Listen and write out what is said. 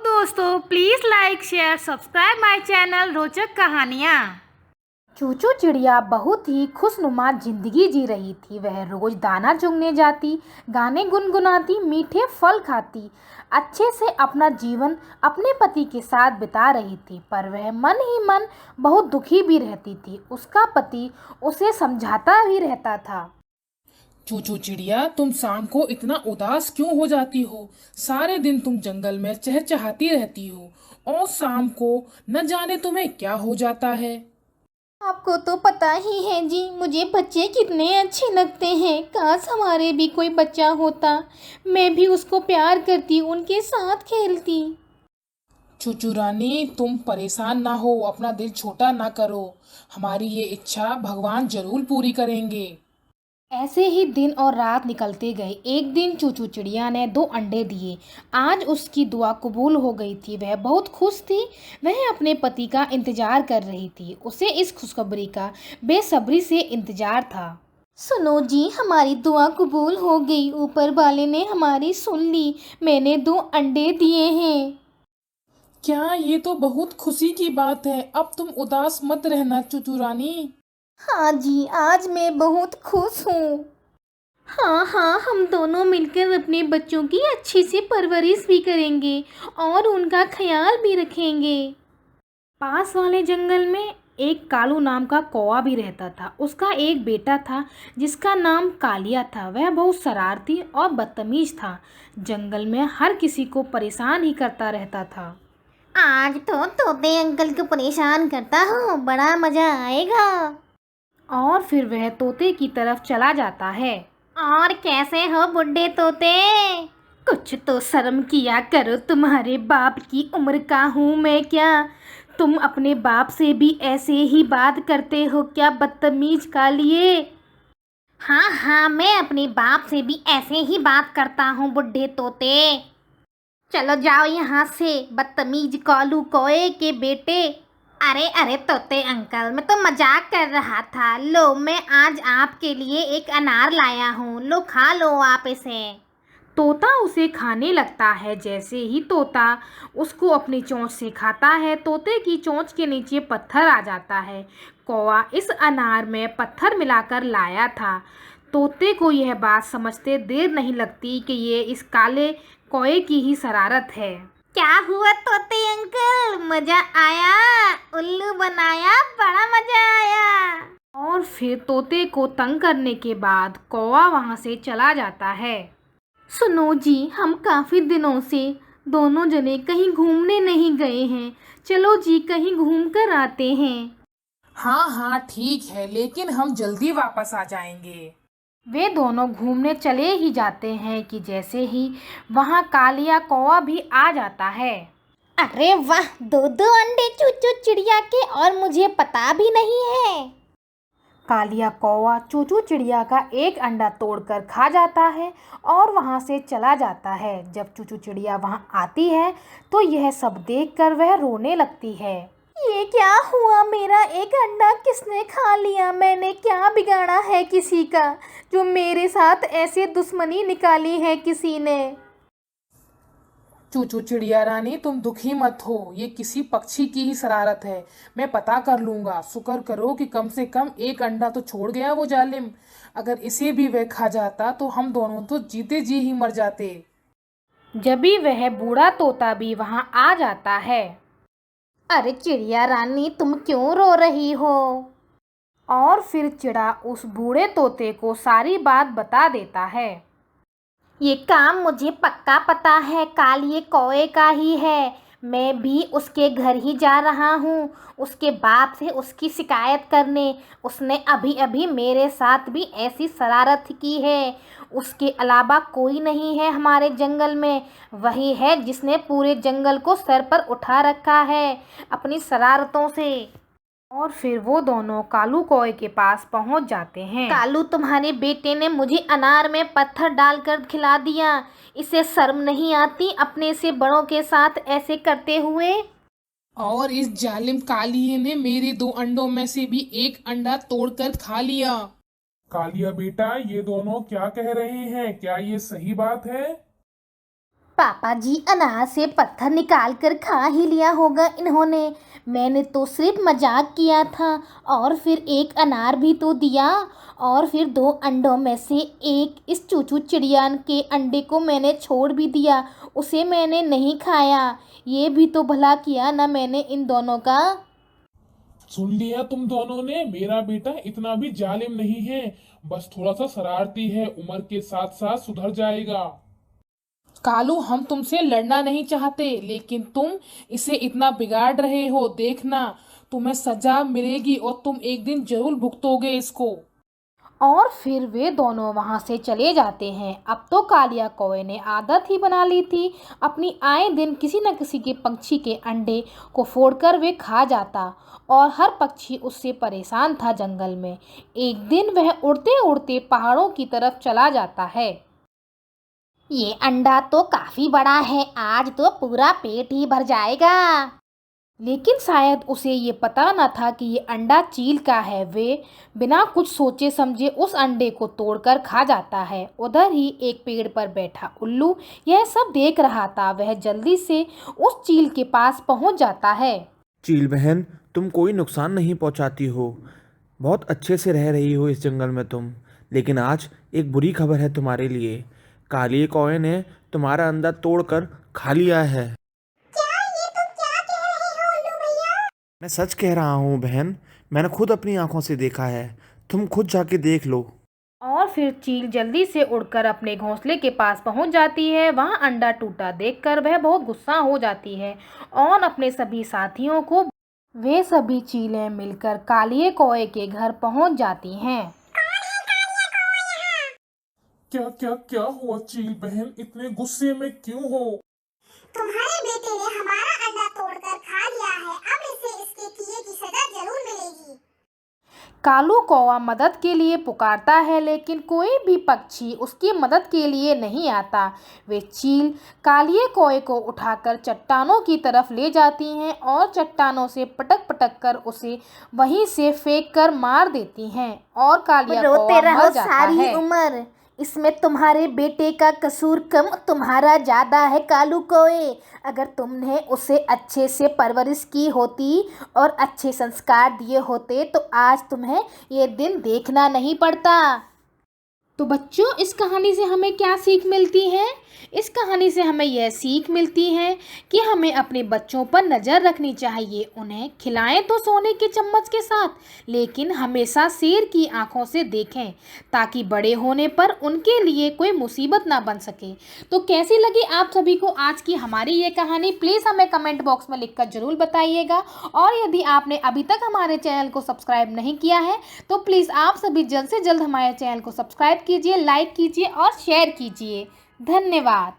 दोस्तों please like share subscribe my channel रोचक कहानियाँ। चूचू चिड़िया बहुत ही खुशनुमा जिंदगी जी रही थी। वह रोज दाना चुगने जाती, गाने गुनगुनाती, मीठे फल खाती, अच्छे से अपना जीवन अपने पति के साथ बिता रही थी। पर वह मन ही मन बहुत दुखी भी रहती थी। उसका पति उसे समझाता भी रहता था। चूचू चिड़िया, तुम शाम को इतना उदास क्यों हो जाती हो? सारे दिन तुम जंगल में चहचहाती रहती हो और शाम को न जाने तुम्हें क्या हो जाता है। आपको तो पता ही है जी, मुझे बच्चे कितने अच्छे लगते हैं। काश हमारे भी कोई बच्चा होता, मैं भी उसको प्यार करती, उनके साथ खेलती। चूचू रानी, तुम परेशान ना हो, अपना दिल छोटा ना करो। हमारी ये इच्छा भगवान जरूर पूरी करेंगे। ऐसे ही दिन और रात निकलते गए। एक दिन चूचू चिड़िया ने 2 अंडे दिए। आज उसकी दुआ कबूल हो गई थी। वह बहुत खुश थी। वह अपने पति का इंतजार कर रही थी। उसे इस खुशखबरी का बेसब्री से इंतजार था। सुनो जी, हमारी दुआ कबूल हो गई। ऊपर वाले ने हमारी सुन ली। मैंने 2 अंडे दिए हैं। क्या, ये तो बहुत खुशी की बात है। अब तुम उदास मत रहना चूचू रानी। हाँ जी, आज मैं बहुत खुश हूँ। हाँ हाँ, हम दोनों मिलकर अपने बच्चों की अच्छी से परवरिश भी करेंगे और उनका ख्याल भी रखेंगे। पास वाले जंगल में एक कालू नाम का कौवा भी रहता था। उसका एक बेटा था जिसका नाम कालिया था। वह बहुत शरारती और बदतमीज था। जंगल में हर किसी को परेशान ही करता रहता था। आज तो तोते अंकल को परेशान करता हूँ, बड़ा मजा आएगा। और फिर वह तोते की तरफ चला जाता है। और कैसे हो बुड्ढे तोते? कुछ तो शर्म किया करो, तुम्हारे बाप की उम्र का हूँ मैं क्या? तुम अपने बाप से भी ऐसे ही बात करते हो क्या, बदतमीज कालिए? हाँ हाँ, मैं अपने बाप से भी ऐसे ही बात करता हूँ बुड्ढे तोते। चलो जाओ यहाँ से, बदतमीज कालू कौए के बेटे। अरे अरे तोते अंकल, मैं तो मजाक कर रहा था। लो, मैं आज आपके लिए एक अनार लाया हूँ, लो खा लो आप इसे। तोता उसे खाने लगता है। जैसे ही तोता उसको अपनी चोंच से खाता है, तोते की चोंच के नीचे पत्थर आ जाता है। कौवा इस अनार में पत्थर मिलाकर लाया था। तोते को यह बात समझते देर नहीं लगती कि ये इस काले कौए की ही शरारत है। क्या हुआ तोते अंकल, मजा आया? उल्लू बनाया, बड़ा मजा आया। और फिर तोते को तंग करने के बाद कौवा वहाँ से चला जाता है। सुनो जी, हम काफ़ी दिनों से दोनों जने कहीं घूमने नहीं गए हैं। चलो जी, कहीं घूम कर आते हैं। हाँ हाँ ठीक है, लेकिन हम जल्दी वापस आ जाएंगे। वे दोनों घूमने चले ही जाते हैं कि जैसे ही वहाँ कालिया कौवा भी आ जाता है। अरे वाह, 2 अंडे चूचू चिड़िया के, और मुझे पता भी नहीं है। कालिया कौवा चूचू चिड़िया का एक अंडा तोड़कर खा जाता है और वहाँ से चला जाता है। जब चूचू चिड़िया वहाँ आती है तो यह सब देखकर वह रोने लगती है। ये क्या हुआ? मेरा एक अंडा किसने खा लिया? मैंने क्या बिगाड़ा है किसी का, जो मेरे साथ ऐसे दुश्मनी निकाली है किसी ने? चूचू चिड़िया रानी, तुम दुखी मत हो। ये किसी पक्षी की ही शरारत है। मैं पता कर लूंगा। शुक्र करो कि कम से कम एक अंडा तो छोड़ गया वो जालिम। अगर इसे भी वह खा जाता तो हम दोनों तो जीते जी ही मर जाते। जब भी वह बूढ़ा तोता भी वहाँ आ जाता है। अरे चिड़िया रानी, तुम क्यों रो रही हो? और फिर चिड़ा उस बूढ़े तोते को सारी बात बता देता है। ये काम मुझे पक्का पता है, कालिए कौए का ही है। मैं भी उसके घर ही जा रहा हूँ, उसके बाप से उसकी शिकायत करने। उसने अभी अभी मेरे साथ भी ऐसी शरारत की है। उसके अलावा कोई नहीं है हमारे जंगल में। वही है जिसने पूरे जंगल को सर पर उठा रखा है अपनी शरारतों से। और फिर वो दोनों कालू कौए के पास पहुंच जाते हैं। कालू, तुम्हारे बेटे ने मुझे अनार में पत्थर डालकर खिला दिया। इसे शर्म नहीं आती अपने से बड़ों के साथ ऐसे करते हुए? और इस जालिम कालिए ने मेरे 2 अंडों में से भी एक अंडा तोड़कर खा लिया। कालिया बेटा, ये दोनों क्या कह रहे हैं? क्या ये सही बात है? पापा जी, अनार से पत्थर निकाल कर खा ही लिया होगा इन्होंने। मैंने तो सिर्फ मजाक किया था। और फिर एक अनार भी तो दिया। और फिर 2 अंडों में से एक इस चूचू चिड़िया के अंडे को मैंने छोड़ भी दिया, उसे मैंने नहीं खाया। ये भी तो भला किया ना मैंने इन दोनों का। सुन लिया तुम दोनों ने, मेरा बेटा इतना भी जालिम नहीं है, बस थोड़ा सा शरारती है, उम्र के साथ साथ सुधर जाएगा। कालू, हम तुमसे लड़ना नहीं चाहते, लेकिन तुम इसे इतना बिगाड़ रहे हो। देखना, तुम्हें सजा मिलेगी और तुम एक दिन जरूर भुगतोगे इसको। और फिर वे दोनों वहाँ से चले जाते हैं। अब तो कालिया कौवे ने आदत ही बना ली थी अपनी आए दिन किसी न किसी के पक्षी के अंडे को फोड़कर वे खा जाता, और हर पक्षी उससे परेशान था जंगल में। एक दिन वह उड़ते उड़ते पहाड़ों की तरफ चला जाता है। ये अंडा तो काफी बड़ा है, आज तो पूरा पेट ही भर जाएगा। लेकिन शायद उसे ये पता न था कि ये अंडा चील का है। वे बिना कुछ सोचे समझे उस अंडे को तोड़कर खा जाता है। उधर ही एक पेड़ पर बैठा उल्लू यह सब देख रहा था। वह जल्दी से उस चील के पास पहुंच जाता है। चील बहन, तुम कोई नुकसान नहीं पहुंचाती हो, बहुत अच्छे से रह रही हो इस जंगल में तुम। लेकिन आज एक बुरी खबर है तुम्हारे लिए। काली कौवे ने तुम्हारा अंडा तोड़कर खा लिया है। मैं सच कह रहा हूँ बहन, मैंने खुद अपनी आंखों से देखा है, तुम खुद जाके देख लो। और फिर चील जल्दी से उड़कर अपने घोंसले के पास पहुंच जाती है। वहां अंडा टूटा देखकर वह बहुत गुस्सा हो जाती है और अपने सभी साथियों को वे सभी चीलें मिलकर कालिए कौवे के घर पहुंच जाती हैं। क्या क्या क्या हुआ चील बहन, इतने गुस्से में क्यों हो? तुम्हारे बेटे ने हमारा अंडा तोड़कर खा लिया है, अब इसे इसके किए की सजा जरूर मिलेगी। कालू कौवा मदद के लिए पुकारता है, लेकिन कोई भी पक्षी उसकी मदद के लिए नहीं आता। वे चील कालिए कौवे को उठाकर चट्टानों की तरफ ले जाती हैं और चट्टानों से पटक पटक कर उसे वहीं से फेंक कर मार देती हैं और कालिया रोते कौवा रहो मर जाता सारी है। उम्र, इसमें तुम्हारे बेटे का कसूर कम, तुम्हारा ज्यादा है कालू कौवे। अगर तुमने उसे अच्छे से परवरिश की होती और अच्छे संस्कार दिए होते तो आज तुम्हें ये दिन देखना नहीं पड़ता। तो बच्चों, इस कहानी से हमें क्या सीख मिलती है? इस कहानी से हमें यह सीख मिलती है कि हमें अपने बच्चों पर नज़र रखनी चाहिए। उन्हें खिलाएं तो सोने के चम्मच के साथ, लेकिन हमेशा शेर की आंखों से देखें, ताकि बड़े होने पर उनके लिए कोई मुसीबत ना बन सके। तो कैसी लगी आप सभी को आज की हमारी ये कहानी? प्लीज़ हमें कमेंट बॉक्स में लिखकर ज़रूर बताइएगा। और यदि आपने अभी तक हमारे चैनल को सब्सक्राइब नहीं किया है तो प्लीज़ आप सभी जल्द से जल्द हमारे चैनल को सब्सक्राइब कीजिए, लाइक कीजिए और शेयर कीजिए। धन्यवाद।